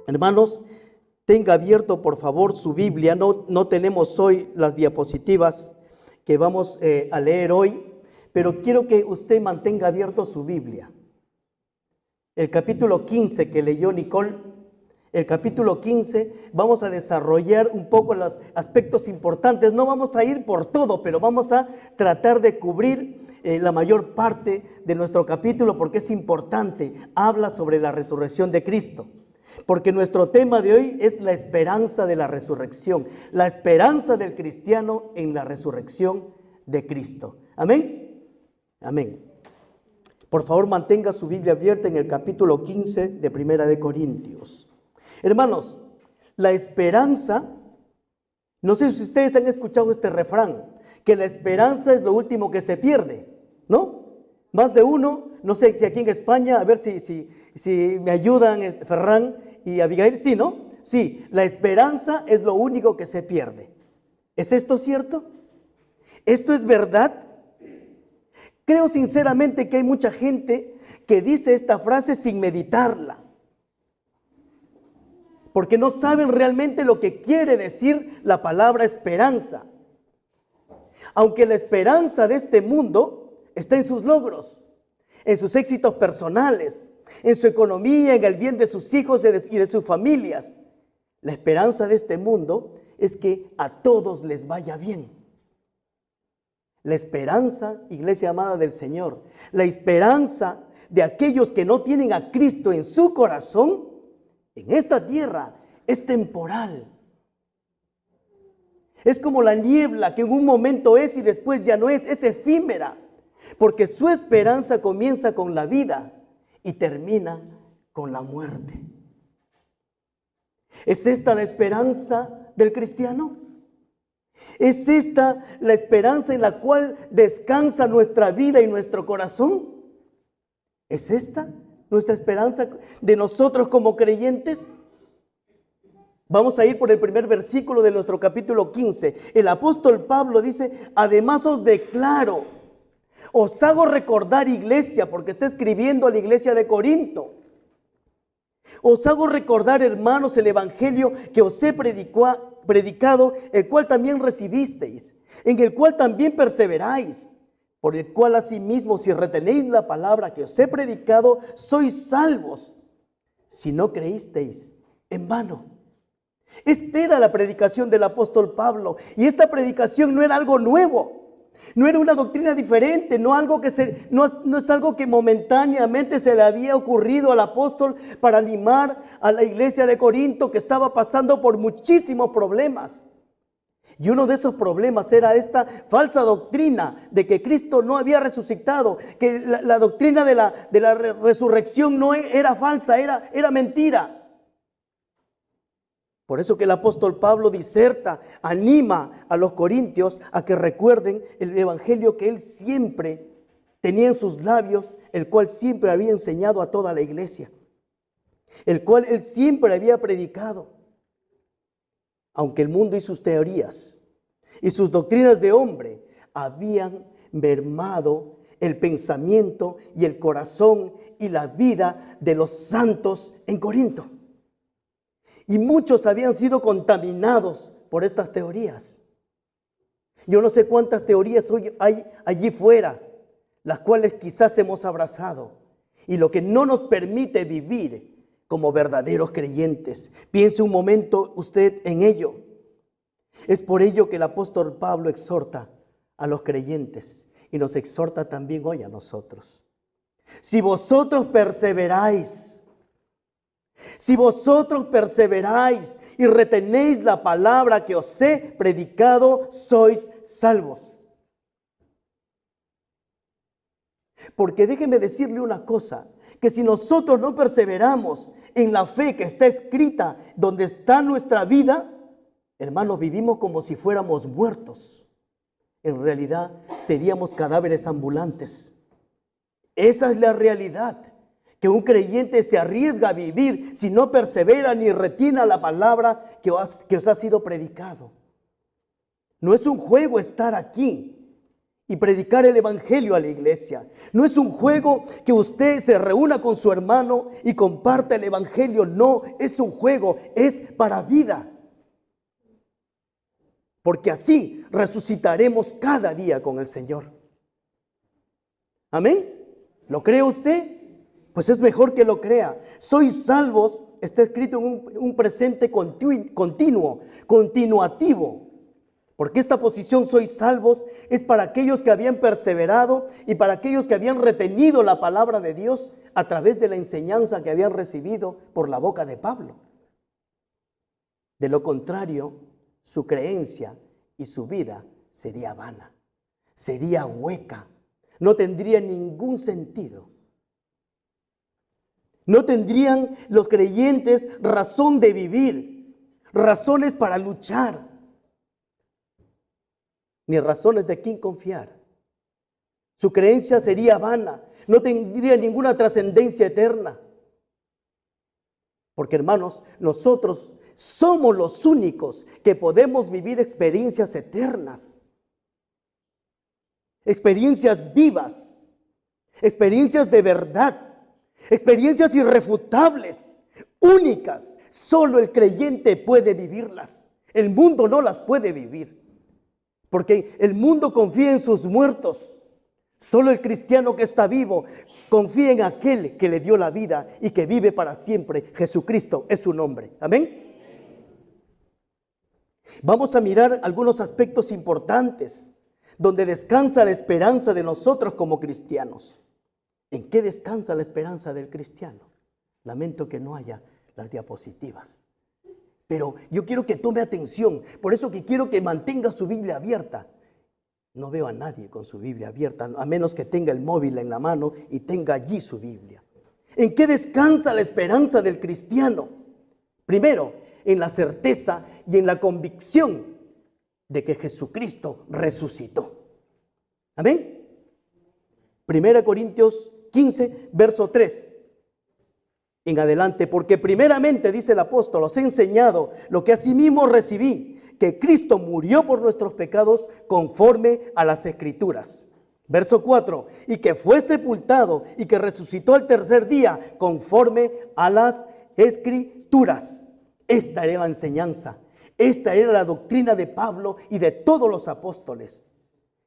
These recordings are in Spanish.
Hermanos, tenga abierto por favor su Biblia. No tenemos hoy las diapositivas que vamos a leer hoy, pero quiero que usted mantenga abierto su Biblia. El capítulo 15 que leyó Nicole, el capítulo 15, vamos a desarrollar un poco los aspectos importantes. No vamos a ir por todo, pero vamos a tratar de cubrir la mayor parte de nuestro capítulo porque es importante. Habla sobre la resurrección de Cristo. Porque nuestro tema de hoy es la esperanza de la resurrección, la esperanza del cristiano en la resurrección de Cristo. Amén. Amén. Por favor, mantenga su Biblia abierta en el capítulo 15 de Primera de Corintios. Hermanos, la esperanza, no sé si ustedes han escuchado este refrán, que la esperanza es lo último que se pierde, ¿no? Más de uno, no sé si aquí en España, a ver si me ayudan Ferran y Abigail, sí, ¿no? Sí, la esperanza es lo único que se pierde. ¿Es esto cierto? ¿Esto es verdad? Creo sinceramente que hay mucha gente que dice esta frase sin meditarla, porque no saben realmente lo que quiere decir la palabra esperanza. Aunque la esperanza de este mundo está en sus logros, en sus éxitos personales, en su economía, en el bien de sus hijos y de sus familias. La esperanza de este mundo es que a todos les vaya bien. La esperanza, iglesia amada del Señor, la esperanza de aquellos que no tienen a Cristo en su corazón, en esta tierra, es temporal. Es como la niebla que en un momento es y después ya no es efímera. Porque su esperanza comienza con la vida y termina con la muerte. ¿Es esta la esperanza del cristiano? ¿Es esta la esperanza en la cual descansa nuestra vida y nuestro corazón? ¿Es esta nuestra esperanza de nosotros como creyentes? Vamos a ir por el primer versículo de nuestro capítulo 15. El apóstol Pablo dice: además os declaro, os hago recordar, iglesia, porque está escribiendo a la iglesia de Corinto. Os hago recordar, hermanos, el evangelio que os he predicado, el cual también recibisteis, en el cual también perseveráis, por el cual asimismo, si retenéis la palabra que os he predicado, sois salvos, si no creísteis en vano. Esta era la predicación del apóstol Pablo, y esta predicación no era algo nuevo. No era una doctrina diferente, no es algo que momentáneamente se le había ocurrido al apóstol para animar a la iglesia de Corinto, que estaba pasando por muchísimos problemas. Y uno de esos problemas era esta falsa doctrina de que Cristo no había resucitado, que la doctrina de la resurrección no era falsa, era mentira. Por eso que el apóstol Pablo diserta, anima a los corintios a que recuerden el evangelio que él siempre tenía en sus labios, el cual siempre había enseñado a toda la iglesia, el cual él siempre había predicado. Aunque el mundo y sus teorías y sus doctrinas de hombre habían mermado el pensamiento y el corazón y la vida de los santos en Corinto. Y muchos habían sido contaminados por estas teorías. Yo no sé cuántas teorías hoy hay allí fuera, las cuales quizás hemos abrazado, y lo que no nos permite vivir como verdaderos creyentes. Piense un momento usted en ello. Es por ello que el apóstol Pablo exhorta a los creyentes y nos exhorta también hoy a nosotros. Si vosotros perseveráis y retenéis la palabra que os he predicado, sois salvos. Porque déjeme decirle una cosa, que si nosotros no perseveramos en la fe que está escrita donde está nuestra vida, hermanos, vivimos como si fuéramos muertos. En realidad seríamos cadáveres ambulantes. Esa es la realidad. Que un creyente se arriesga a vivir si no persevera ni retina la palabra que os ha sido predicado. No es un juego estar aquí y predicar el evangelio a la iglesia. No es un juego que usted se reúna con su hermano y comparta el evangelio. No, es un juego, es para vida. Porque así resucitaremos cada día con el Señor. ¿Amén? ¿Lo cree usted? Pues es mejor que lo crea. Sois salvos, está escrito en un presente continuo, continuativo. Porque esta posición sois salvos es para aquellos que habían perseverado y para aquellos que habían retenido la palabra de Dios a través de la enseñanza que habían recibido por la boca de Pablo. De lo contrario, su creencia y su vida sería vana, sería hueca, no tendría ningún sentido. No tendrían los creyentes razón de vivir, razones para luchar, ni razones de quién confiar. Su creencia sería vana, no tendría ninguna trascendencia eterna. Porque, hermanos, nosotros somos los únicos que podemos vivir experiencias eternas, experiencias vivas, experiencias de verdad, experiencias irrefutables, únicas. Solo el creyente puede vivirlas. El mundo no las puede vivir. Porque el mundo confía en sus muertos. Solo el cristiano que está vivo confía en aquel que le dio la vida y que vive para siempre. Jesucristo es su nombre. Amén. Vamos a mirar algunos aspectos importantes donde descansa la esperanza de nosotros como cristianos. ¿En qué descansa la esperanza del cristiano? Lamento que no haya las diapositivas. Pero yo quiero que tome atención, por eso que quiero que mantenga su Biblia abierta. No veo a nadie con su Biblia abierta, a menos que tenga el móvil en la mano y tenga allí su Biblia. ¿En qué descansa la esperanza del cristiano? Primero, en la certeza y en la convicción de que Jesucristo resucitó. Amén. 1 Corintios 15, verso 3. En adelante, porque primeramente, dice el apóstol, os he enseñado lo que asimismo recibí, que Cristo murió por nuestros pecados conforme a las Escrituras. Verso 4, y que fue sepultado y que resucitó al tercer día conforme a las Escrituras. Esta era la enseñanza, esta era la doctrina de Pablo y de todos los apóstoles,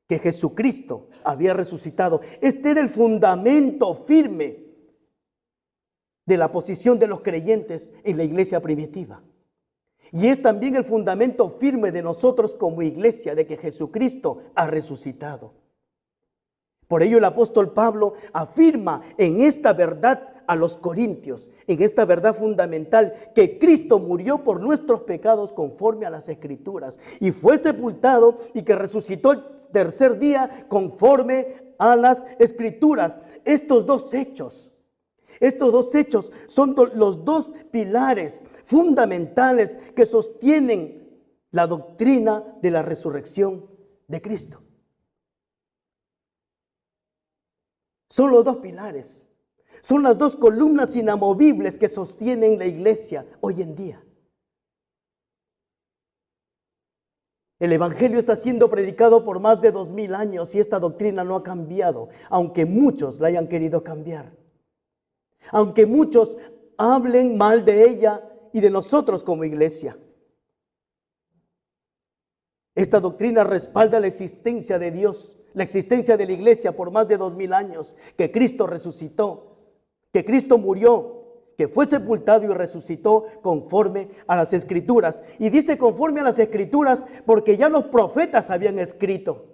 que Jesucristo había resucitado. Este era el fundamento firme de la posición de los creyentes en la iglesia primitiva. Y es también el fundamento firme de nosotros como iglesia, de que Jesucristo ha resucitado. Por ello el apóstol Pablo afirma en esta verdad a los corintios, en esta verdad fundamental, que Cristo murió por nuestros pecados conforme a las Escrituras y fue sepultado y que resucitó el tercer día conforme a las Escrituras. Estos dos hechos son los dos pilares fundamentales que sostienen la doctrina de la resurrección de Cristo. Son los dos pilares, son las dos columnas inamovibles que sostienen la iglesia hoy en día. El evangelio está siendo predicado por más de 2000 años y esta doctrina no ha cambiado, aunque muchos la hayan querido cambiar. Aunque muchos hablen mal de ella y de nosotros como iglesia. Esta doctrina respalda la existencia de Dios, la existencia de la iglesia por más de 2000 años, que Cristo resucitó, que Cristo murió, que fue sepultado y resucitó conforme a las Escrituras. Y dice conforme a las Escrituras porque ya los profetas habían escrito.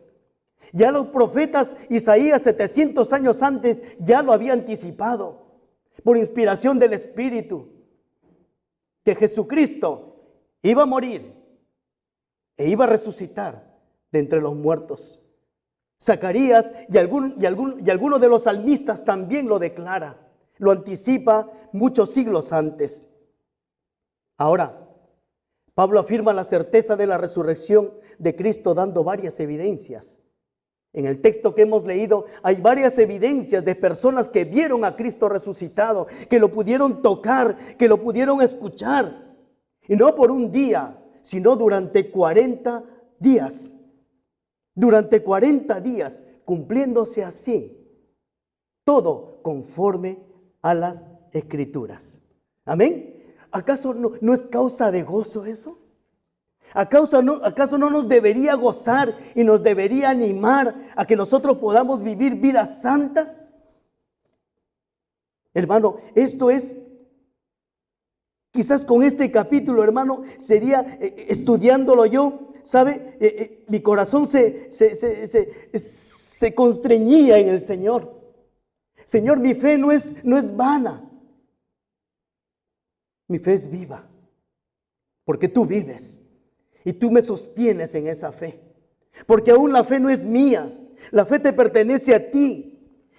Ya los profetas, Isaías 700 años antes, ya lo había anticipado. Por inspiración del Espíritu, que Jesucristo iba a morir e iba a resucitar de entre los muertos. Zacarías y algunos de los salmistas también lo declara, lo anticipa muchos siglos antes. Ahora, Pablo afirma la certeza de la resurrección de Cristo dando varias evidencias. En el texto que hemos leído hay varias evidencias de personas que vieron a Cristo resucitado, que lo pudieron tocar, que lo pudieron escuchar. Y no por un día, sino durante 40 días. durante 40 días, cumpliéndose así todo conforme a las Escrituras. Amén. ¿Acaso no es causa de gozo eso? ¿Acaso no nos debería gozar y nos debería animar a que nosotros podamos vivir vidas santas? Hermano, esto es, quizás con este capítulo, hermano, sería estudiándolo yo, ¿sabe? Mi corazón se constreñía en el Señor. Señor, mi fe no es vana. Mi fe es viva, porque tú vives y tú me sostienes en esa fe. Porque aún la fe no es mía, la fe te pertenece a ti.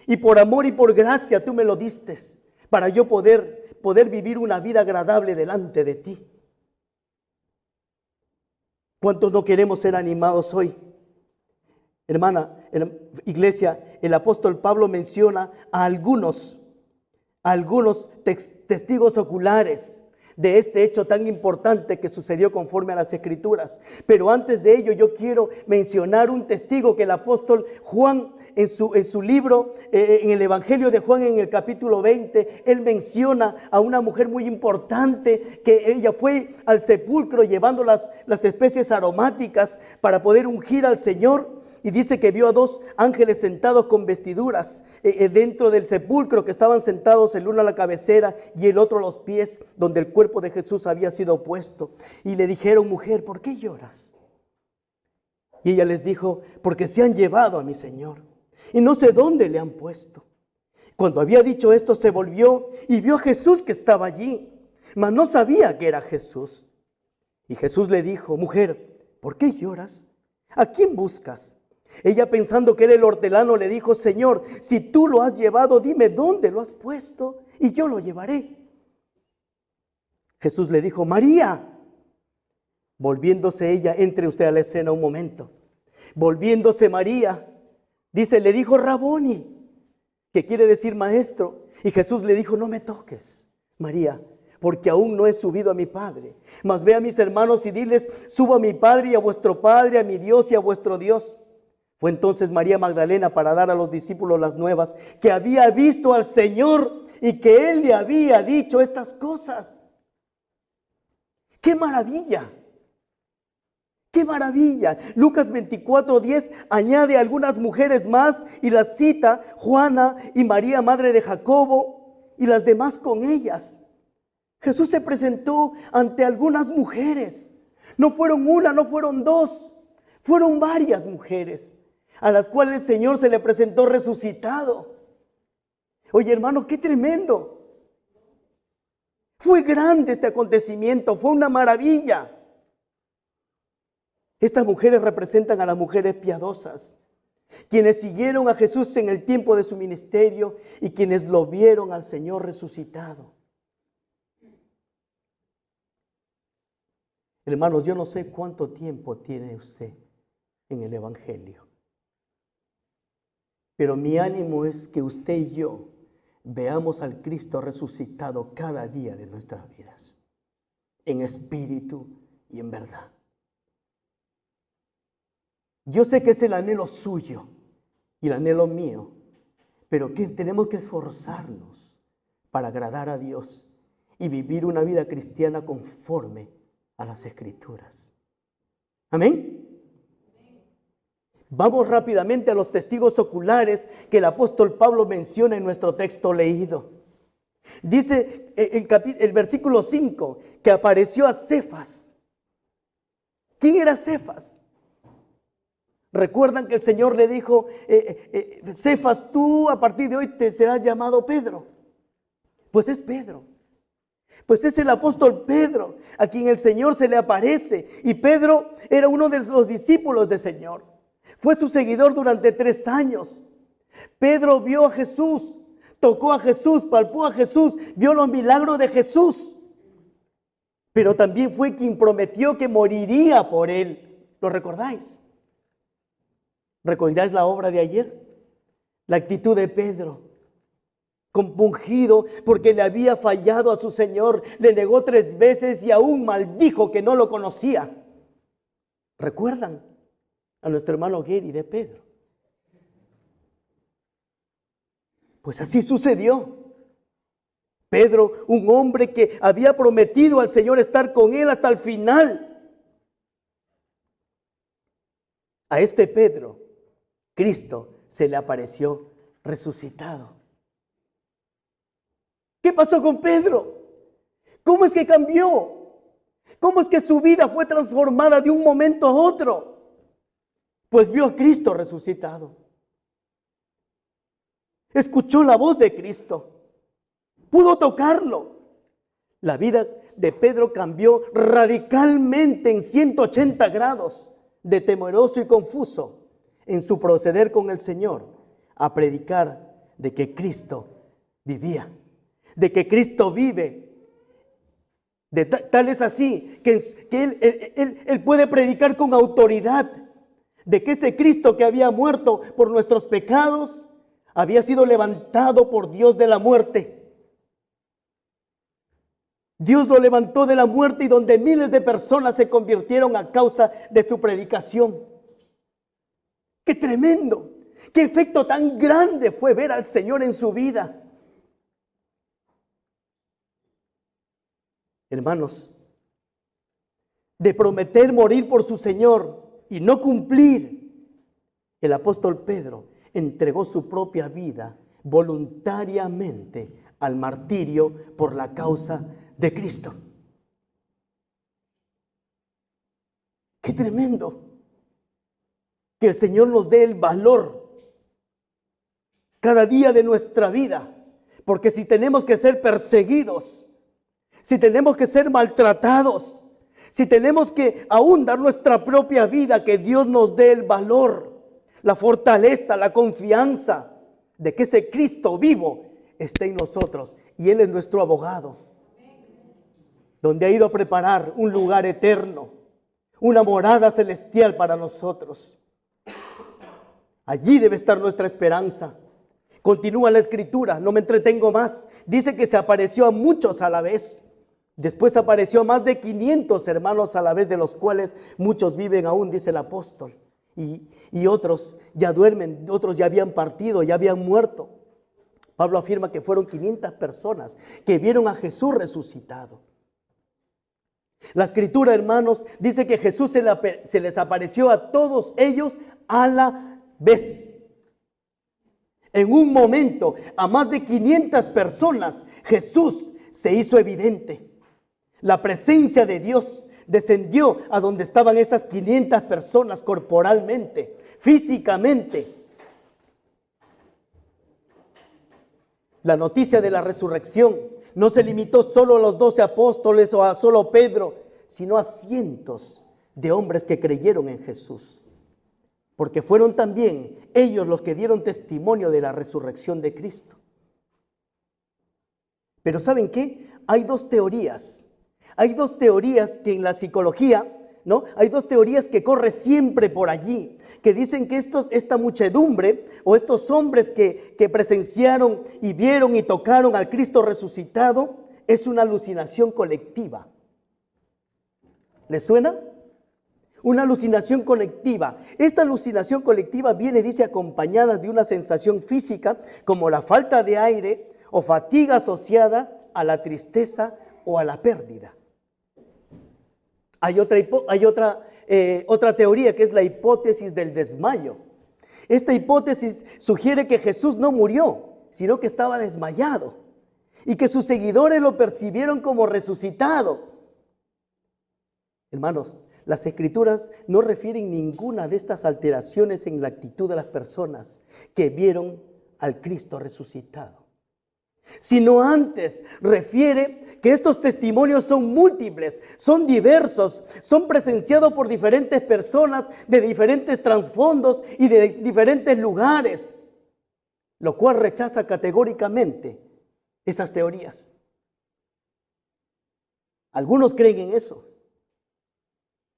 Y por amor y por gracia tú me lo diste para yo poder vivir una vida agradable delante de ti. ¿Cuántos no queremos ser animados hoy? Hermana, iglesia, el apóstol Pablo menciona a algunos testigos oculares de este hecho tan importante que sucedió conforme a las Escrituras. Pero antes de ello yo quiero mencionar un testigo que el apóstol Juan en su libro, en el Evangelio de Juan en el capítulo 20, él menciona a una mujer muy importante que ella fue al sepulcro llevando las especies aromáticas para poder ungir al Señor. Y dice que vio a 2 ángeles sentados con vestiduras dentro del sepulcro, que estaban sentados el uno a la cabecera y el otro a los pies, donde el cuerpo de Jesús había sido puesto. Y le dijeron: mujer, ¿por qué lloras? Y ella les dijo: porque se han llevado a mi Señor y no sé dónde le han puesto. Cuando había dicho esto, se volvió y vio a Jesús que estaba allí, mas no sabía que era Jesús. Y Jesús le dijo: mujer, ¿por qué lloras? ¿A quién buscas? Ella, pensando que era el hortelano, le dijo: Señor, si tú lo has llevado, dime dónde lo has puesto y yo lo llevaré. Jesús le dijo: María. Volviéndose ella, entre usted a la escena un momento. Volviéndose María, dice, le dijo: Raboni, que quiere decir maestro. Y Jesús le dijo: no me toques, María, porque aún no he subido a mi Padre. Mas ve a mis hermanos y diles: subo a mi Padre y a vuestro Padre, a mi Dios y a vuestro Dios. Fue entonces María Magdalena para dar a los discípulos las nuevas, que había visto al Señor y que Él le había dicho estas cosas. ¡Qué maravilla! ¡Qué maravilla! Lucas 24:10 añade algunas mujeres más y las cita: Juana y María, madre de Jacobo, y las demás con ellas. Jesús se presentó ante algunas mujeres. No fueron una, no fueron dos, fueron varias mujeres a las cuales el Señor se le presentó resucitado. Oye, hermano, qué tremendo. Fue grande este acontecimiento, fue una maravilla. Estas mujeres representan a las mujeres piadosas, quienes siguieron a Jesús en el tiempo de su ministerio y quienes lo vieron al Señor resucitado. Hermanos, yo no sé cuánto tiempo tiene usted en el Evangelio, pero mi ánimo es que usted y yo veamos al Cristo resucitado cada día de nuestras vidas, en espíritu y en verdad. Yo sé que es el anhelo suyo y el anhelo mío, pero que tenemos que esforzarnos para agradar a Dios y vivir una vida cristiana conforme a las Escrituras. Amén. Vamos rápidamente a los testigos oculares que el apóstol Pablo menciona en nuestro texto leído. Dice el versículo 5 que apareció a Cefas. ¿Quién era Cefas? Recuerdan que el Señor le dijo: Cefas, tú a partir de hoy te serás llamado Pedro. Pues es Pedro. Pues es el apóstol Pedro a quien el Señor se le aparece. Y Pedro era uno de los discípulos del Señor. Fue su seguidor durante 3 años. Pedro vio a Jesús, tocó a Jesús, palpó a Jesús, vio los milagros de Jesús. Pero también fue quien prometió que moriría por él. ¿Lo recordáis? ¿Recordáis la obra de ayer? La actitud de Pedro, compungido porque le había fallado a su Señor, le negó 3 veces y aún maldijo que no lo conocía. ¿Recuerdan? a nuestro hermano Gary de Pedro. Pues así sucedió. Pedro, un hombre que había prometido al Señor estar con él hasta el final. A este Pedro, Cristo se le apareció resucitado. ¿Qué pasó con Pedro? ¿Cómo es que cambió? ¿Cómo es que su vida fue transformada de un momento a otro? Pues vio a Cristo resucitado. Escuchó la voz de Cristo. Pudo tocarlo. La vida de Pedro cambió radicalmente en 180 grados, de temeroso y confuso en su proceder con el Señor, a predicar de que Cristo vivía, de que Cristo vive. Tal es así que él puede predicar con autoridad de que ese Cristo que había muerto por nuestros pecados había sido levantado por Dios de la muerte. Dios lo levantó de la muerte y donde miles de personas se convirtieron a causa de su predicación. ¡Qué tremendo! ¡Qué efecto tan grande fue ver al Señor en su vida! Hermanos, de prometer morir por su Señor y no cumplir, el apóstol Pedro entregó su propia vida voluntariamente al martirio por la causa de Cristo. ¡Qué tremendo! Que el Señor nos dé el valor cada día de nuestra vida, porque si tenemos que ser perseguidos, si tenemos que ser maltratados, si tenemos que aún dar nuestra propia vida, que Dios nos dé el valor, la fortaleza, la confianza de que ese Cristo vivo está en nosotros y Él es nuestro abogado, donde ha ido a preparar un lugar eterno, una morada celestial para nosotros. Allí debe estar nuestra esperanza. Continúa la escritura, no me entretengo más. Dice que se apareció a muchos a la vez. Después apareció a más de 500 hermanos a la vez, de los cuales muchos viven aún, dice el apóstol. Y otros ya duermen, otros ya habían partido, ya habían muerto. Pablo afirma que fueron 500 personas que vieron a Jesús resucitado. La escritura, hermanos, dice que Jesús se les apareció a todos ellos a la vez. En un momento, a más de 500 personas, Jesús se hizo evidente. La presencia de Dios descendió a donde estaban esas 500 personas corporalmente, físicamente. La noticia de la resurrección no se limitó solo a los 12 apóstoles o a solo Pedro, sino a cientos de hombres que creyeron en Jesús. Porque fueron también ellos los que dieron testimonio de la resurrección de Cristo. Pero ¿saben qué? Hay dos teorías. Hay dos teorías que en la psicología, ¿no? Hay dos teorías que corren siempre por allí, que dicen que esta muchedumbre o estos hombres que presenciaron y vieron y tocaron al Cristo resucitado es una alucinación colectiva. ¿Les suena? Una alucinación colectiva. Esta alucinación colectiva viene, dice, acompañada de una sensación física como la falta de aire o fatiga asociada a la tristeza o a la pérdida. Hay otra teoría que es la hipótesis del desmayo. Esta hipótesis sugiere que Jesús no murió, sino que estaba desmayado y que sus seguidores lo percibieron como resucitado. Hermanos, las Escrituras no refieren ninguna de estas alteraciones en la actitud de las personas que vieron al Cristo resucitado, sino antes refiere que estos testimonios son múltiples, son diversos, son presenciados por diferentes personas de diferentes trasfondos y de diferentes lugares, lo cual rechaza categóricamente esas teorías. Algunos creen en eso.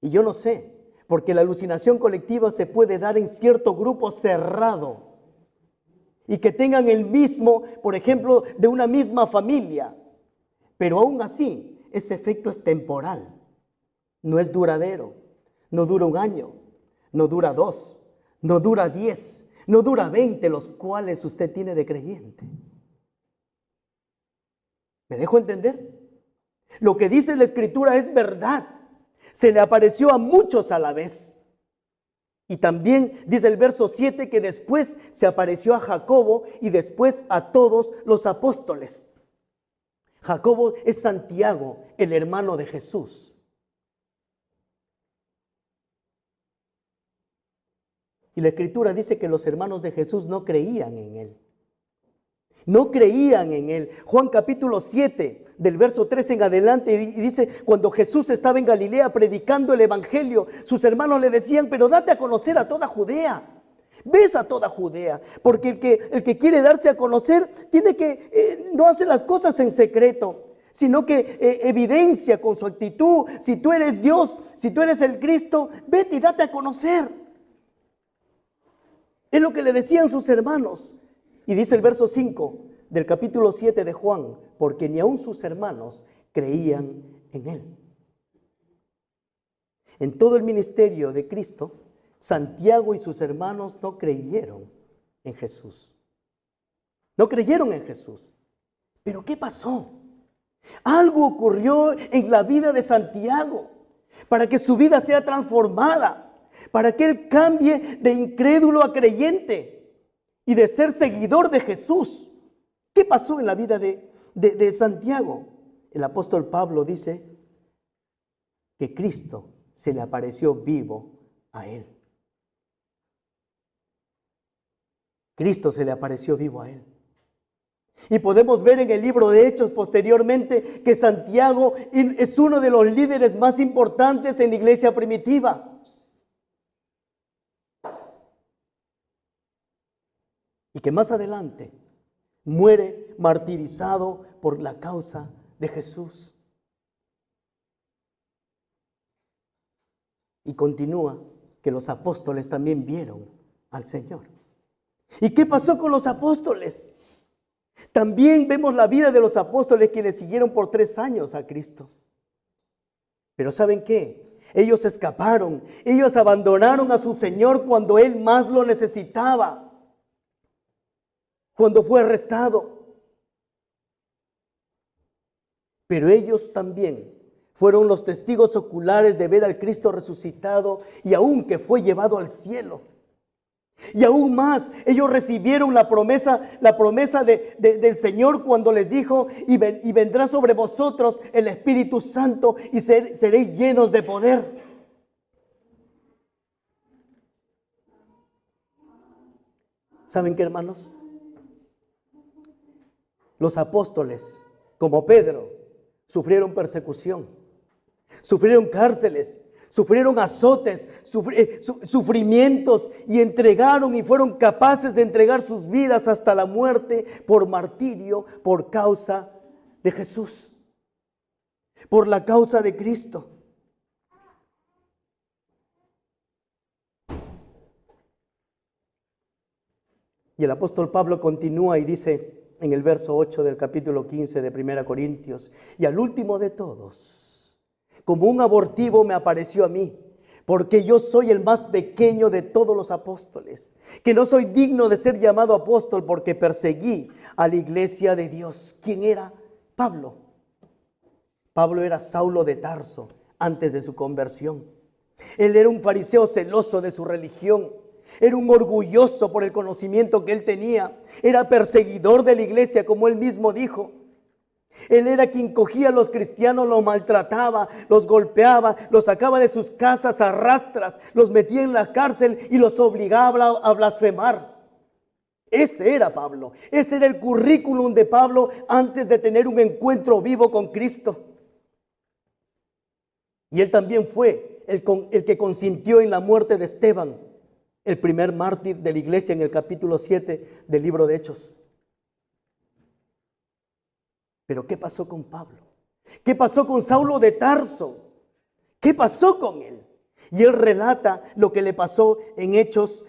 Y yo no sé, porque la alucinación colectiva se puede dar en cierto grupo cerrado y que tengan el mismo, por ejemplo, de una misma familia. Pero aún así, ese efecto es temporal, no es duradero, no dura un año, no dura 2, no dura 10, no dura 20, los cuales usted tiene de creyente. ¿Me dejo entender? Lo que dice la Escritura es verdad. Se le apareció a muchos a la vez. Y también dice el verso 7 que después se apareció a Jacobo y después a todos los apóstoles. Jacobo es Santiago, el hermano de Jesús. Y la Escritura dice que los hermanos de Jesús no creían en él. No creían en él. Juan capítulo 7, del verso 3 en adelante, y dice, cuando Jesús estaba en Galilea predicando el evangelio, sus hermanos le decían, pero date a conocer a toda Judea. Ves a toda Judea, porque el que quiere darse a conocer tiene que, no hace las cosas en secreto, sino que evidencia con su actitud. Si tú eres Dios, si tú eres el Cristo, vete y date a conocer. Es lo que le decían sus hermanos. Y dice el verso 5 del capítulo 7 de Juan, porque ni aun sus hermanos creían en él. En todo el ministerio de Cristo, Santiago y sus hermanos no creyeron en Jesús. No creyeron en Jesús. ¿Pero qué pasó? Algo ocurrió en la vida de Santiago para que su vida sea transformada, para que él cambie de incrédulo a creyente y de ser seguidor de Jesús. ¿Qué pasó en la vida de Santiago? El apóstol Pablo dice que Cristo se le apareció vivo a él. Cristo se le apareció vivo a él. Y podemos ver en el libro de Hechos posteriormente que Santiago es uno de los líderes más importantes en la iglesia primitiva. Y que más adelante muere martirizado por la causa de Jesús. Y continúa que los apóstoles también vieron al Señor. ¿Y qué pasó con los apóstoles? También vemos la vida de los apóstoles quienes siguieron por 3 años a Cristo. Pero ¿saben qué? Ellos escaparon, ellos abandonaron a su Señor cuando Él más lo necesitaba. Cuando fue arrestado. Pero ellos también fueron los testigos oculares de ver al Cristo resucitado y aún que fue llevado al cielo. Y aún más, ellos recibieron la promesa del Señor cuando les dijo, y vendrá sobre vosotros el Espíritu Santo y seréis llenos de poder. ¿Saben qué, hermanos? Los apóstoles, como Pedro, sufrieron persecución, sufrieron cárceles, sufrieron azotes, sufrimientos y entregaron y fueron capaces de entregar sus vidas hasta la muerte por martirio, por causa de Jesús, por la causa de Cristo. Y el apóstol Pablo continúa y dice en el verso 8 del capítulo 15 de 1 Corintios, y al último de todos, como un abortivo me apareció a mí, porque yo soy el más pequeño de todos los apóstoles, que no soy digno de ser llamado apóstol porque perseguí a la iglesia de Dios. ¿Quién era Pablo? Pablo era Saulo de Tarso antes de su conversión. Él era un fariseo celoso de su religión. Era un orgulloso por el conocimiento que él tenía. Era perseguidor de la iglesia, como él mismo dijo. Él era quien cogía a los cristianos, los maltrataba, los golpeaba, los sacaba de sus casas a rastras, los metía en la cárcel y los obligaba a blasfemar. Ese era Pablo. Ese era el currículum de Pablo antes de tener un encuentro vivo con Cristo. Y él también fue el que consintió en la muerte de Esteban, el primer mártir de la iglesia, en el capítulo 7 del libro de Hechos. Pero ¿qué pasó con Pablo? ¿Qué pasó con Saulo de Tarso? ¿Qué pasó con él? Y él relata lo que le pasó en Hechos.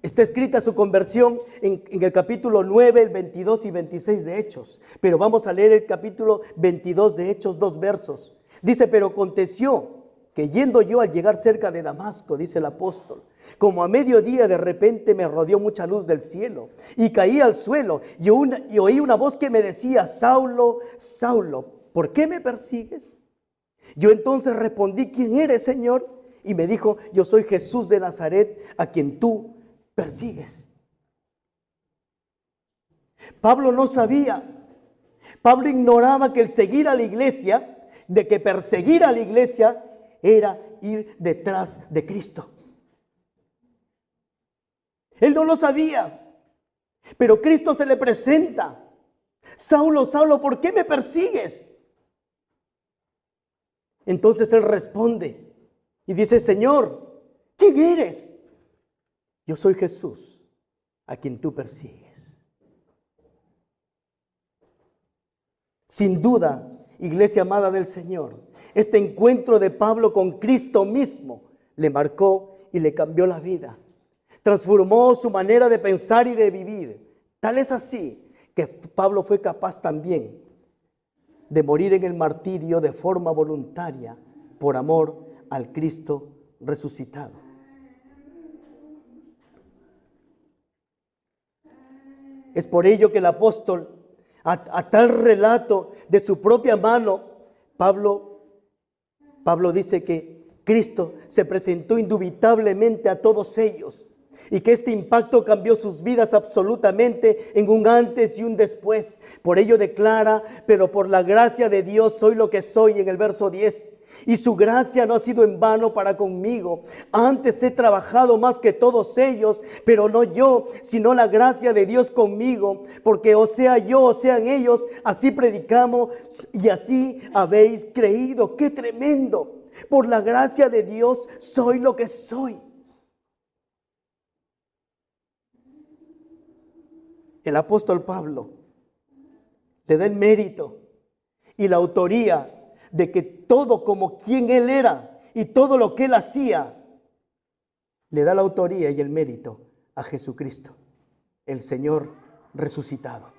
Está escrita su conversión en el capítulo 9, el 22 y 26 de Hechos. Pero vamos a leer el capítulo 22 de Hechos, 2 versos. Dice, pero aconteció que yendo yo al llegar cerca de Damasco, dice el apóstol, como a mediodía de repente me rodeó mucha luz del cielo y caí al suelo y oí una voz que me decía: Saulo, Saulo, ¿por qué me persigues? Yo entonces respondí: ¿quién eres, Señor? Y me dijo: yo soy Jesús de Nazaret, a quien tú persigues. Pablo no sabía, Pablo ignoraba que el seguir a la iglesia, de que perseguir a la iglesia era ir detrás de Cristo. Él no lo sabía, pero Cristo se le presenta: Saulo, Saulo, ¿por qué me persigues? Entonces él responde y dice: Señor, ¿quién eres? Yo soy Jesús, a quien tú persigues. Sin duda, iglesia amada del Señor, este encuentro de Pablo con Cristo mismo le marcó y le cambió la vida. Transformó su manera de pensar y de vivir. Tal es así que Pablo fue capaz también de morir en el martirio de forma voluntaria por amor al Cristo resucitado. Es por ello que el apóstol, a tal relato de su propia mano, Pablo dice que Cristo se presentó indubitablemente a todos ellos y que este impacto cambió sus vidas absolutamente en un antes y un después. Por ello declara: pero por la gracia de Dios soy lo que soy, en el verso 10. Y su gracia no ha sido en vano para conmigo. Antes he trabajado más que todos ellos, pero no yo, sino la gracia de Dios conmigo. Porque o sea yo, o sean ellos, así predicamos y así habéis creído. ¡Qué tremendo! Por la gracia de Dios soy lo que soy. El apóstol Pablo le da el mérito y la autoría de que todo como quien él era y todo lo que él hacía, le da la autoría y el mérito a Jesucristo, el Señor resucitado.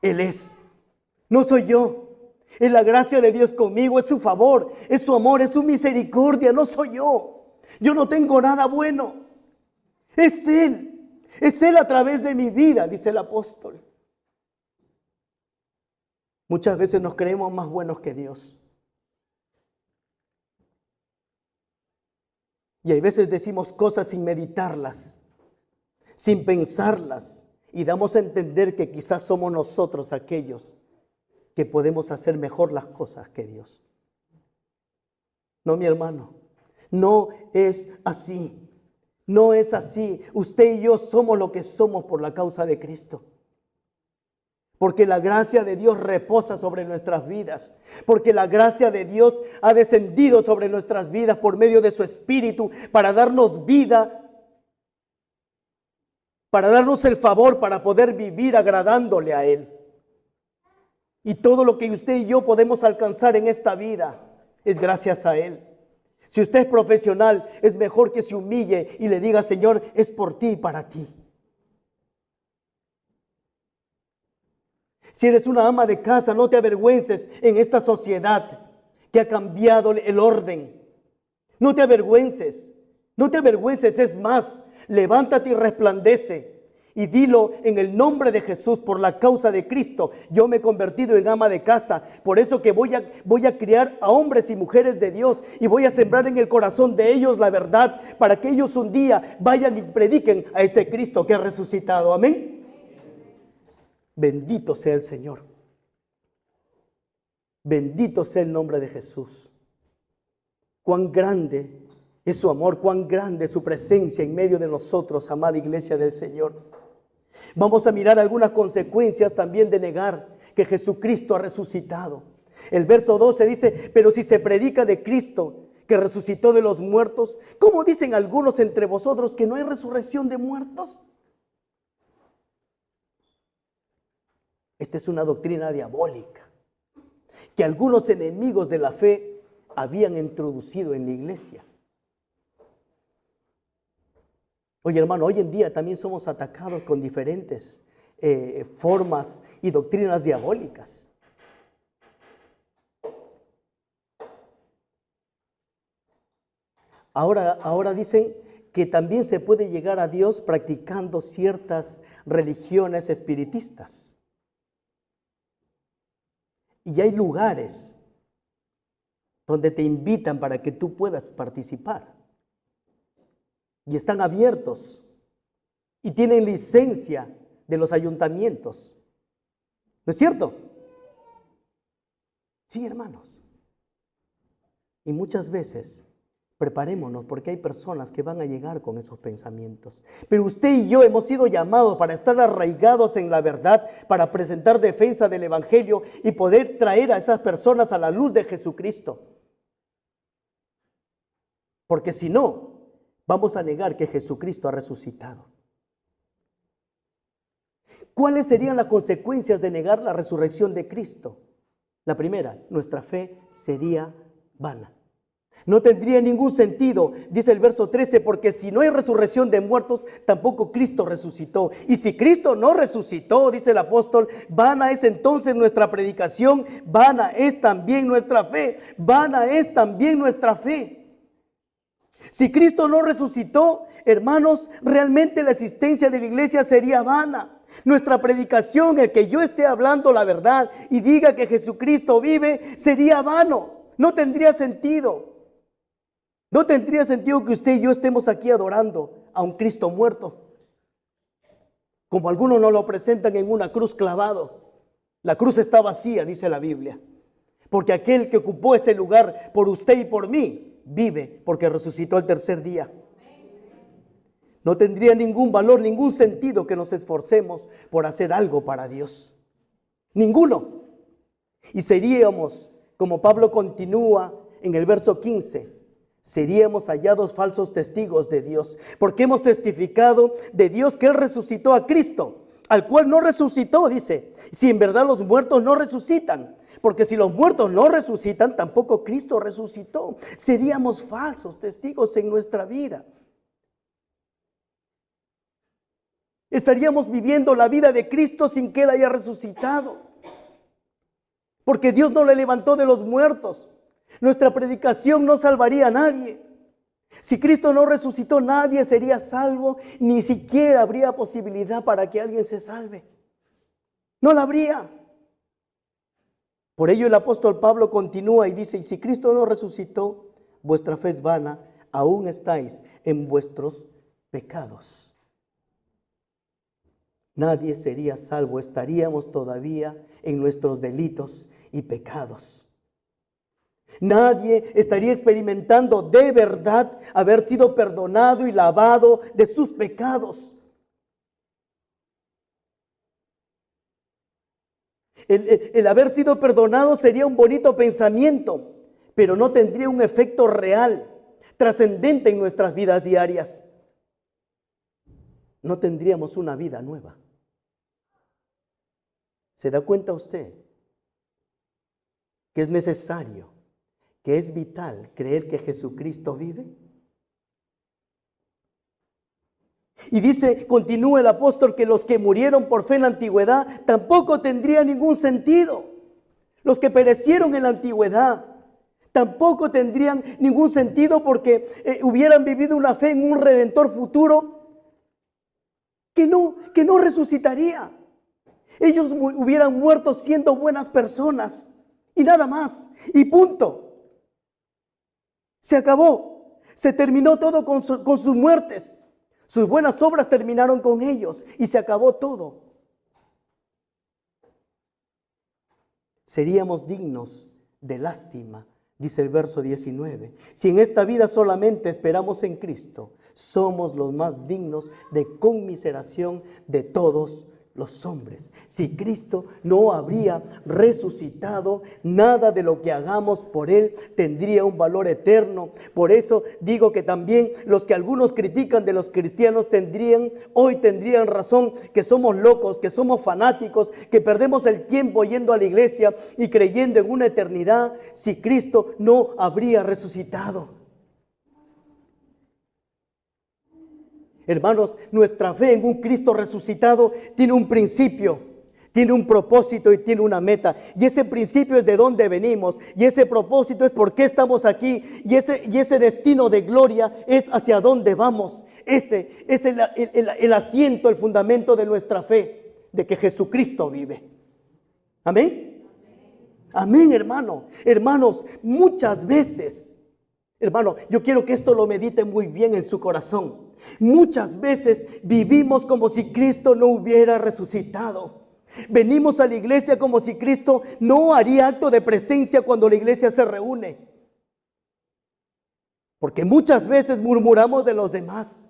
Él es, no soy yo. Es la gracia de Dios conmigo, es su favor, es su amor, es su misericordia, no soy yo. Yo no tengo nada bueno. Es Él a través de mi vida, dice el apóstol. Muchas veces nos creemos más buenos que Dios. Y hay veces decimos cosas sin meditarlas, sin pensarlas, y damos a entender que quizás somos nosotros aquellos que podemos hacer mejor las cosas que Dios. No, mi hermano, no es así. No es así. Usted y yo somos lo que somos por la causa de Cristo. Porque la gracia de Dios reposa sobre nuestras vidas. Porque la gracia de Dios ha descendido sobre nuestras vidas por medio de su Espíritu para darnos vida, para darnos el favor, para poder vivir agradándole a Él. Y todo lo que usted y yo podemos alcanzar en esta vida es gracias a Él. Si usted es profesional, es mejor que se humille y le diga: Señor, es por ti y para ti. Si eres una ama de casa, no te avergüences en esta sociedad que ha cambiado el orden. No te avergüences, no te avergüences. Es más, levántate y resplandece. Y dilo: en el nombre de Jesús, por la causa de Cristo, yo me he convertido en ama de casa. Por eso que voy a criar a hombres y mujeres de Dios y voy a sembrar en el corazón de ellos la verdad para que ellos un día vayan y prediquen a ese Cristo que ha resucitado. Amén. Bendito sea el Señor. Bendito sea el nombre de Jesús. Cuán grande es su amor, cuán grande es su presencia en medio de nosotros, amada iglesia del Señor. Vamos a mirar algunas consecuencias también de negar que Jesucristo ha resucitado. El verso 12 dice: pero si se predica de Cristo que resucitó de los muertos, ¿cómo dicen algunos entre vosotros que no hay resurrección de muertos? Esta es una doctrina diabólica que algunos enemigos de la fe habían introducido en la iglesia. Oye, hermano, hoy en día también somos atacados con diferentes formas y doctrinas diabólicas. Ahora dicen que también se puede llegar a Dios practicando ciertas religiones espiritistas. Y hay lugares donde te invitan para que tú puedas participar. Y están abiertos y tienen licencia de los ayuntamientos. ¿No es cierto? Sí, hermanos. Y muchas veces preparémonos porque hay personas que van a llegar con esos pensamientos. Pero usted y yo hemos sido llamados para estar arraigados en la verdad, para presentar defensa del Evangelio y poder traer a esas personas a la luz de Jesucristo. Porque si no, vamos a negar que Jesucristo ha resucitado. ¿Cuáles serían las consecuencias de negar la resurrección de Cristo? La primera, nuestra fe sería vana. No tendría ningún sentido, dice el verso 13, porque si no hay resurrección de muertos, tampoco Cristo resucitó. Y si Cristo no resucitó, dice el apóstol, vana es entonces nuestra predicación, vana es también nuestra fe, vana es también nuestra fe. Si Cristo no resucitó, hermanos, realmente la existencia de la iglesia sería vana. Nuestra predicación, el que yo esté hablando la verdad y diga que Jesucristo vive, sería vano. No tendría sentido. No tendría sentido que usted y yo estemos aquí adorando a un Cristo muerto. Como algunos nos lo presentan en una cruz clavado. La cruz está vacía, dice la Biblia. Porque aquel que ocupó ese lugar por usted y por mí, vive porque resucitó el tercer día. No tendría ningún valor, ningún sentido que nos esforcemos por hacer algo para Dios. Ninguno. Y seríamos, como Pablo continúa en el verso 15, seríamos hallados falsos testigos de Dios, porque hemos testificado de Dios que Él resucitó a Cristo, al cual no resucitó, dice, si en verdad los muertos no resucitan. Porque si los muertos no resucitan, tampoco Cristo resucitó. Seríamos falsos testigos en nuestra vida. Estaríamos viviendo la vida de Cristo sin que Él haya resucitado. Porque Dios no le levantó de los muertos. Nuestra predicación no salvaría a nadie. Si Cristo no resucitó, nadie sería salvo. Ni siquiera habría posibilidad para que alguien se salve. No la habría. Por ello el apóstol Pablo continúa y dice, y si Cristo no resucitó, vuestra fe es vana, aún estáis en vuestros pecados. Nadie sería salvo, estaríamos todavía en nuestros delitos y pecados. Nadie estaría experimentando de verdad haber sido perdonado y lavado de sus pecados. El haber sido perdonado sería un bonito pensamiento, pero no tendría un efecto real, trascendente en nuestras vidas diarias. No tendríamos una vida nueva. ¿Se da cuenta usted que es necesario, que es vital creer que Jesucristo vive? Y dice, continúa el apóstol, que los que murieron por fe en la antigüedad tampoco tendría ningún sentido. Los que perecieron en la antigüedad tampoco tendrían ningún sentido porque hubieran vivido una fe en un redentor futuro que no resucitaría. Ellos hubieran muerto siendo buenas personas y nada más. Y punto. Se acabó. Se terminó todo con sus muertes. Sus buenas obras terminaron con ellos y se acabó todo. Seríamos dignos de lástima, dice el verso 19. Si en esta vida solamente esperamos en Cristo, somos los más dignos de conmiseración de todos los hombres. Si Cristo no habría resucitado, nada de lo que hagamos por Él tendría un valor eterno. Por eso digo que también los que algunos critican de los cristianos hoy tendrían razón, que somos locos, que somos fanáticos, que perdemos el tiempo yendo a la iglesia y creyendo en una eternidad si Cristo no habría resucitado. Hermanos, nuestra fe en un Cristo resucitado tiene un principio, tiene un propósito y tiene una meta. Y ese principio es de dónde venimos. Y ese propósito es por qué estamos aquí. Y ese destino de gloria es hacia dónde vamos. Ese es el asiento, el fundamento de nuestra fe, de que Jesucristo vive. Amén. Amén, hermano. Hermanos, muchas veces, hermano, yo quiero que esto lo medite muy bien en su corazón. Muchas veces vivimos como si Cristo no hubiera resucitado. Venimos a la iglesia como si Cristo no haría acto de presencia cuando la iglesia se reúne. Porque muchas veces murmuramos de los demás.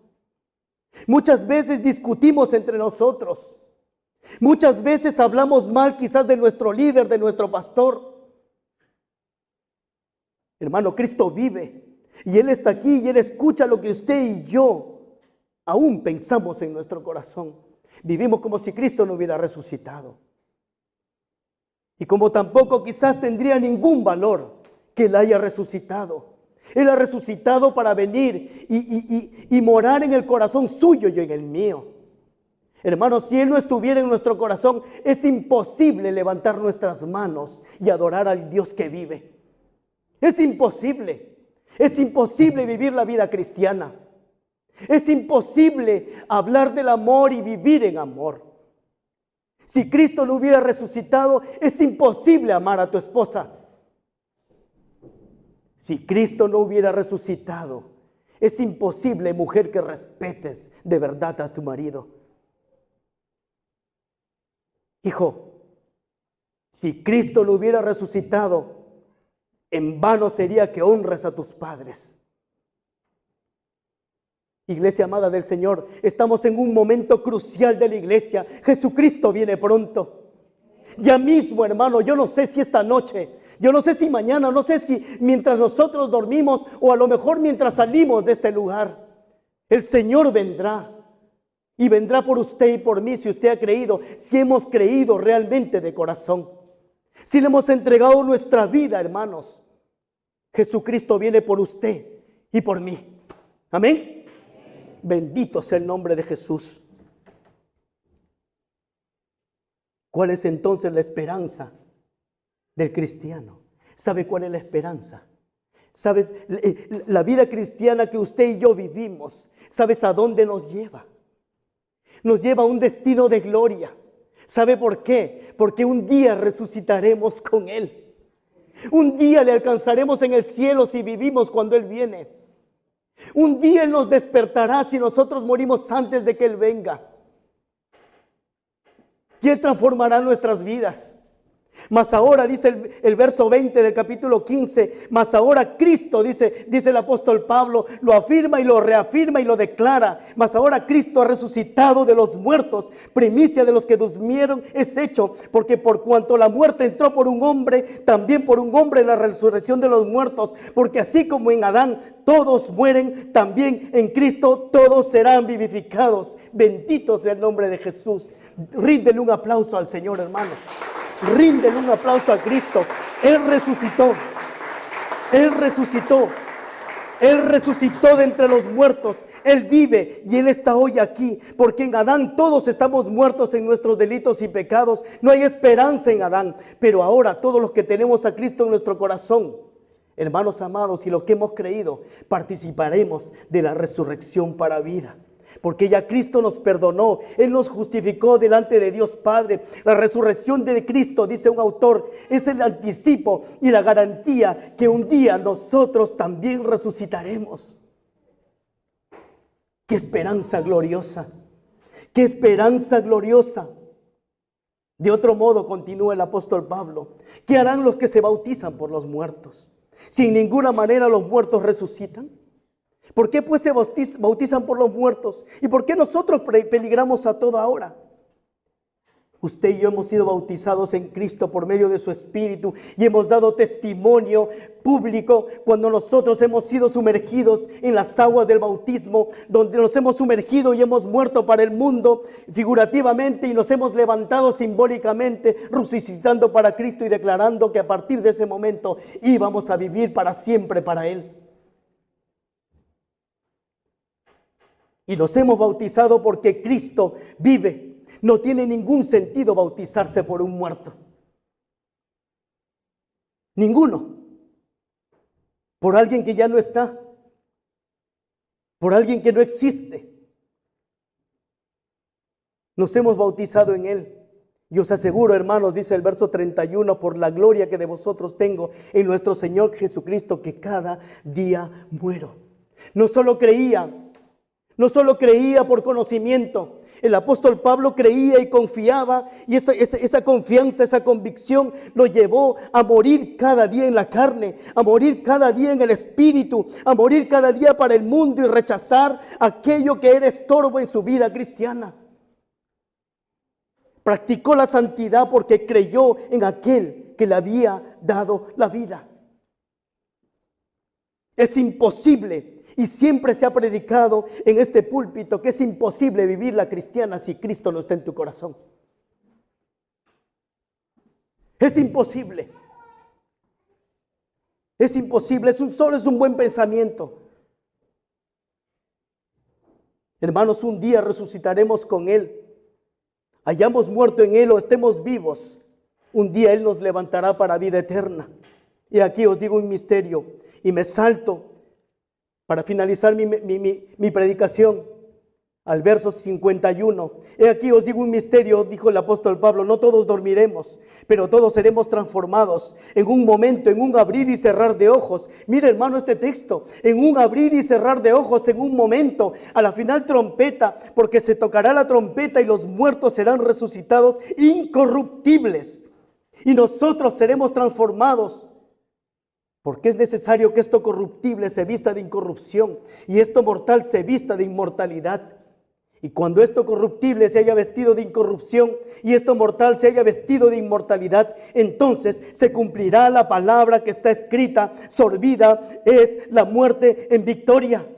Muchas veces discutimos entre nosotros. Muchas veces hablamos mal quizás de nuestro líder, de nuestro pastor. Hermano, Cristo vive y Él está aquí y Él escucha lo que usted y yo aún pensamos en nuestro corazón. Vivimos como si Cristo no hubiera resucitado. Y como tampoco quizás tendría ningún valor que Él haya resucitado. Él ha resucitado para venir y morar en el corazón suyo y en el mío. Hermanos, si Él no estuviera en nuestro corazón, es imposible levantar nuestras manos y adorar al Dios que vive. Es imposible. Es imposible vivir la vida cristiana. Es imposible hablar del amor y vivir en amor. Si Cristo no hubiera resucitado, es imposible amar a tu esposa. Si Cristo no hubiera resucitado, es imposible, mujer, que respetes de verdad a tu marido. Hijo, si Cristo no hubiera resucitado, en vano sería que honres a tus padres. Iglesia amada del Señor, estamos en un momento crucial de la iglesia. Jesucristo viene pronto. Ya mismo, hermano, yo no sé si esta noche, yo no sé si mañana, no sé si mientras nosotros dormimos o a lo mejor mientras salimos de este lugar, el Señor vendrá. Y vendrá por usted y por mí si usted ha creído, si hemos creído realmente de corazón. Si le hemos entregado nuestra vida, hermanos, Jesucristo viene por usted y por mí. Amén. Bendito sea el nombre de Jesús. ¿Cuál es entonces la esperanza del cristiano? ¿Sabe cuál es la esperanza? ¿Sabes? La vida cristiana que usted y yo vivimos, ¿sabes a dónde nos lleva? Nos lleva a un destino de gloria. ¿Sabe por qué? Porque un día resucitaremos con Él. Un día le alcanzaremos en el cielo si vivimos cuando Él viene. Un día Él nos despertará si nosotros morimos antes de que Él venga. Y Él transformará nuestras vidas. Mas ahora, dice el verso 20 del capítulo 15, mas ahora Cristo, dice el apóstol Pablo, lo afirma y lo reafirma y lo declara. Mas ahora Cristo ha resucitado de los muertos, primicia de los que durmieron es hecho, porque por cuanto la muerte entró por un hombre, también por un hombre la resurrección de los muertos, porque así como en Adán todos mueren, también en Cristo todos serán vivificados. Bendito sea el nombre de Jesús. Ríndele un aplauso al Señor, hermanos. Ríndele un aplauso a Cristo. Él resucitó. Él resucitó. Él resucitó de entre los muertos. Él vive y Él está hoy aquí. Porque en Adán todos estamos muertos en nuestros delitos y pecados. No hay esperanza en Adán. Pero ahora todos los que tenemos a Cristo en nuestro corazón, hermanos amados, y los que hemos creído, participaremos de la resurrección para vida. Porque ya Cristo nos perdonó, Él nos justificó delante de Dios Padre. La resurrección de Cristo, dice un autor, es el anticipo y la garantía que un día nosotros también resucitaremos. ¡Qué esperanza gloriosa! ¡Qué esperanza gloriosa! De otro modo, continúa el apóstol Pablo, ¿qué harán los que se bautizan por los muertos? Si en ninguna manera los muertos resucitan. ¿Por qué pues se bautizan por los muertos? ¿Y por qué nosotros peligramos a toda hora? Usted y yo hemos sido bautizados en Cristo por medio de su Espíritu y hemos dado testimonio público cuando nosotros hemos sido sumergidos en las aguas del bautismo, donde nos hemos sumergido y hemos muerto para el mundo figurativamente y nos hemos levantado simbólicamente, resucitando para Cristo y declarando que a partir de ese momento íbamos a vivir para siempre para Él. Y nos hemos bautizado porque Cristo vive. No tiene ningún sentido bautizarse por un muerto. Ninguno. Por alguien que ya no está. Por alguien que no existe. Nos hemos bautizado en Él. Y os aseguro, hermanos, dice el verso 31, por la gloria que de vosotros tengo en nuestro Señor Jesucristo, que cada día muero. No solo creía por conocimiento. El apóstol Pablo creía y confiaba, y esa confianza, esa convicción lo llevó a morir cada día en la carne, a morir cada día en el espíritu, a morir cada día para el mundo y rechazar aquello que era estorbo en su vida cristiana. Practicó la santidad porque creyó en aquel que le había dado la vida. Es imposible, y siempre se ha predicado en este púlpito, que es imposible vivir la cristiana si Cristo no está en tu corazón. Es imposible. Es imposible, es un buen pensamiento. Hermanos, un día resucitaremos con Él. Hayamos muerto en Él o estemos vivos, un día Él nos levantará para vida eterna. Y aquí os digo un misterio, y me salto para finalizar mi predicación al verso 51. He aquí os digo un misterio, dijo el apóstol Pablo, no todos dormiremos, pero todos seremos transformados en un momento, en un abrir y cerrar de ojos. Mira, hermano, este texto, en un abrir y cerrar de ojos, en un momento, a la final trompeta, porque se tocará la trompeta y los muertos serán resucitados incorruptibles, y nosotros seremos transformados. Porque es necesario que esto corruptible se vista de incorrupción y esto mortal se vista de inmortalidad. Y cuando esto corruptible se haya vestido de incorrupción y esto mortal se haya vestido de inmortalidad, entonces se cumplirá la palabra que está escrita: sorbida es la muerte en victoria.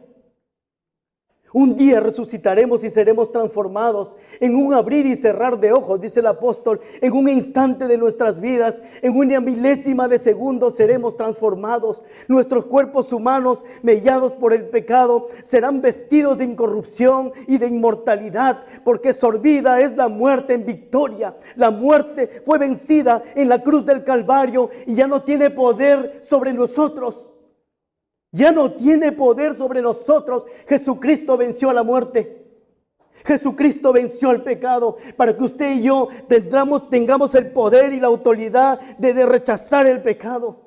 Un día resucitaremos y seremos transformados en un abrir y cerrar de ojos, dice el apóstol, en un instante de nuestras vidas, en una milésima de segundo seremos transformados. Nuestros cuerpos humanos, mellados por el pecado, serán vestidos de incorrupción y de inmortalidad, porque sorbida es la muerte en victoria. La muerte fue vencida en la cruz del Calvario y ya no tiene poder sobre nosotros. Ya no tiene poder sobre nosotros. Jesucristo venció a la muerte. Jesucristo venció al pecado para que usted y yo tengamos el poder y la autoridad de rechazar el pecado.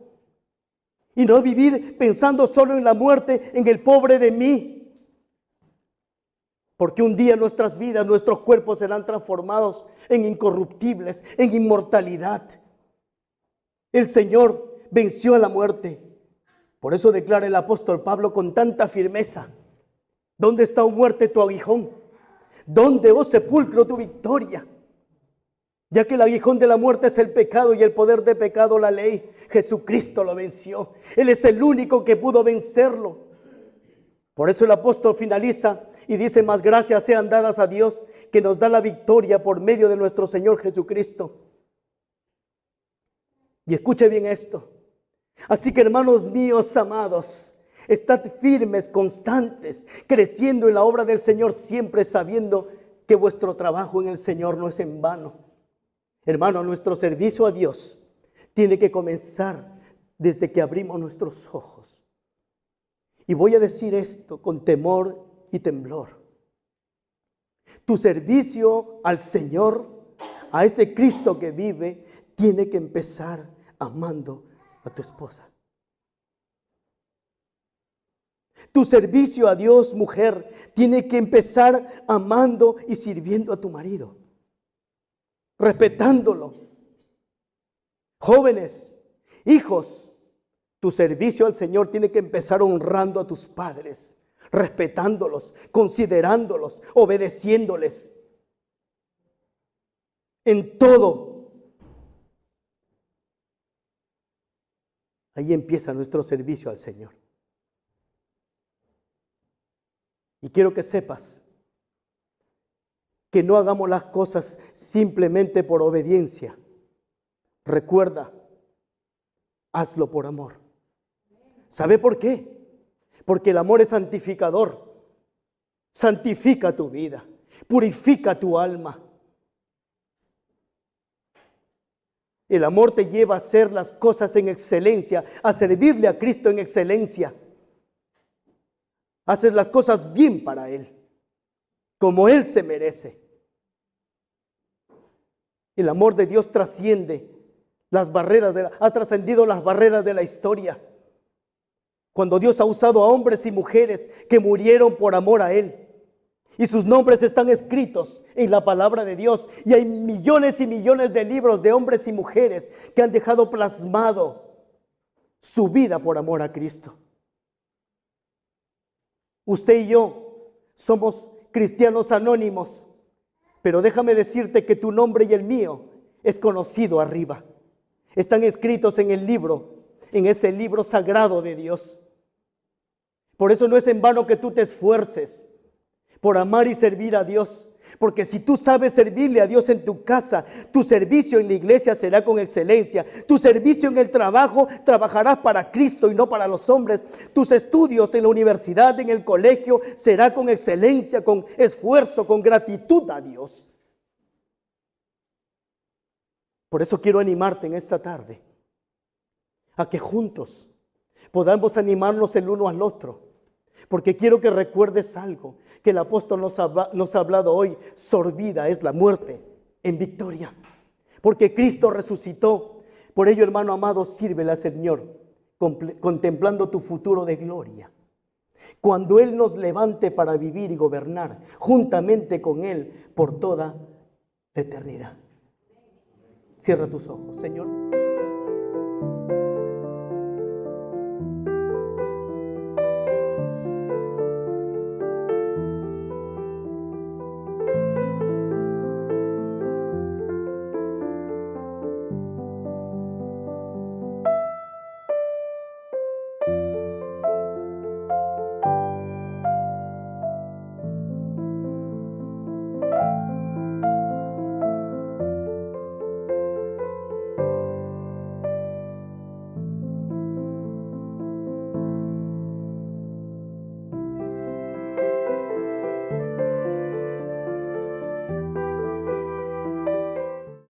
Y no vivir pensando solo en la muerte, en el pobre de mí. Porque un día nuestras vidas, nuestros cuerpos serán transformados en incorruptibles, en inmortalidad. El Señor venció a la muerte. Por eso declara el apóstol Pablo con tanta firmeza: ¿dónde está, oh muerte, tu aguijón? ¿Dónde, oh sepulcro, tu victoria? Ya que el aguijón de la muerte es el pecado y el poder de pecado la ley, Jesucristo lo venció. Él es el único que pudo vencerlo. Por eso el apóstol finaliza y dice: más gracias sean dadas a Dios, que nos da la victoria por medio de nuestro Señor Jesucristo. Y escuche bien esto. Así que, hermanos míos amados, estad firmes, constantes, creciendo en la obra del Señor, siempre sabiendo que vuestro trabajo en el Señor no es en vano. Hermano, nuestro servicio a Dios tiene que comenzar desde que abrimos nuestros ojos. Y voy a decir esto con temor y temblor. Tu servicio al Señor, a ese Cristo que vive, tiene que empezar amando a tu esposa. Tu servicio a Dios, mujer, tiene que empezar amando y sirviendo a tu marido, respetándolo. Jóvenes, hijos, tu servicio al Señor tiene que empezar honrando a tus padres, respetándolos, considerándolos, obedeciéndoles en todo. Ahí empieza nuestro servicio al Señor. Y quiero que sepas que no hagamos las cosas simplemente por obediencia. Recuerda, hazlo por amor. ¿Sabe por qué? Porque el amor es santificador. Santifica tu vida, purifica tu alma. El amor te lleva a hacer las cosas en excelencia, a servirle a Cristo en excelencia. Haces las cosas bien para Él, como Él se merece. El amor de Dios trasciende las barreras, ha trascendido las barreras de la historia. Cuando Dios ha usado a hombres y mujeres que murieron por amor a Él. Y sus nombres están escritos en la palabra de Dios. Y hay millones y millones de libros de hombres y mujeres que han dejado plasmado su vida por amor a Cristo. Usted y yo somos cristianos anónimos. Pero déjame decirte que tu nombre y el mío es conocido arriba. Están escritos en el libro, en ese libro sagrado de Dios. Por eso no es en vano que tú te esfuerces por amar y servir a Dios. Porque si tú sabes servirle a Dios en tu casa, tu servicio en la iglesia será con excelencia. Tu servicio en el trabajo, trabajarás para Cristo y no para los hombres. Tus estudios en la universidad, en el colegio, será con excelencia, con esfuerzo, con gratitud a Dios. Por eso quiero animarte en esta tarde a que juntos podamos animarnos el uno al otro. Porque quiero que recuerdes algo que el apóstol nos ha hablado hoy. Sorbida es la muerte en victoria. Porque Cristo resucitó. Por ello, hermano amado, sírvele al Señor contemplando tu futuro de gloria. Cuando Él nos levante para vivir y gobernar juntamente con Él por toda la eternidad. Cierra tus ojos, Señor.